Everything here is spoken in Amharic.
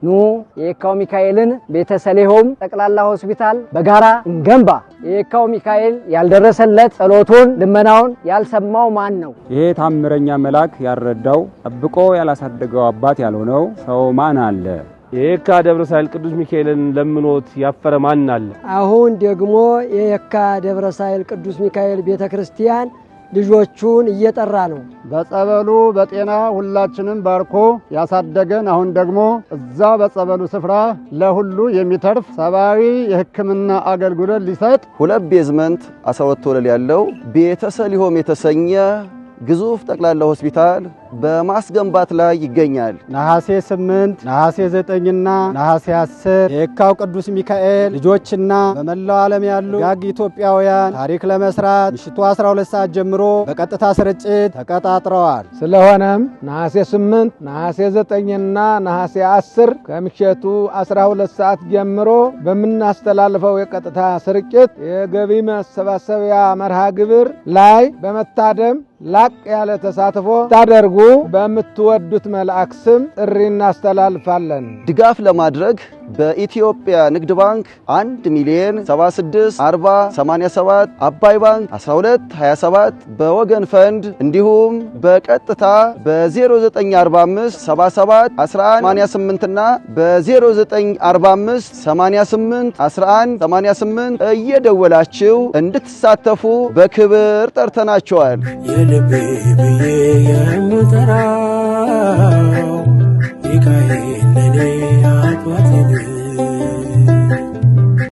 ኑ የካው ሚካኤልን ቤተሰሌሆም ጠቅላላ ሆስፒታል በጋራ እንገንባ። የካው ሚካኤል ያልደረሰለት ጸሎቱን ልመናውን ያልሰማው ማን ነው? ይሄ ታምረኛ መልአክ ያረዳው ጠብቆ ያላሳደገው አባት ያልሆነው ሰው ማን አለ? የካ ደብረ ሳይል ቅዱስ ሚካኤልን ለምኖት ያፈረ ማን አለ? አሁን ደግሞ የካ ደብረ ሳይል ቅዱስ ሚካኤል ቤተክርስቲያን ልጆቹን እየጠራ ነው። በጸበሉ በጤና ሁላችንም ባርኮ ያሳደገን አሁን ደግሞ እዛ በጸበሉ ስፍራ ለሁሉ የሚተርፍ ሰባዊ የሕክምና አገልግሎት ሊሰጥ 2 ቤዝመንት 12 ወለል ያለው ቤተሰሊሆም የተሰኘ ግዙፍ ጠቅላላ ሆስፒታል በማስገንባት ላይ ይገኛል። ነሐሴ 8 ነሐሴ 9 እና ነሐሴ 10 የካው ቅዱስ ሚካኤል ልጆችና በመላው ዓለም ያሉ ጋግ ኢትዮጵያውያን ታሪክ ለመስራት ምሽቱ 12 ሰዓት ጀምሮ በቀጥታ ስርጭት ተቀጣጥረዋል። ስለሆነም ነሐሴ 8 ነሐሴ 9 እና ነሐሴ 10 ከምሽቱ 12 ሰዓት ጀምሮ በመናስተላልፈው የቀጥታ ስርጭት የገቢ መሰባሰቢያ መርሃ ግብር ላይ በመታደም ላቅ ያለ ተሳትፎ ታደርጉ በምትወዱት መልአክ ስም ጥሪ እናስተላልፋለን። ድጋፍ ለማድረግ በኢትዮጵያ ንግድ ባንክ 1,076,40,87 አባይ ባንክ 12,27 በወገን ፈንድ እንዲሁም በቀጥታ በ0945771188 እና በ0945881188 እየደወላችሁ እንድትሳተፉ በክብር ጠርተናችኋል። የልቤ ብዬ የምጠራው ሚካኤል ለኔ አባቴ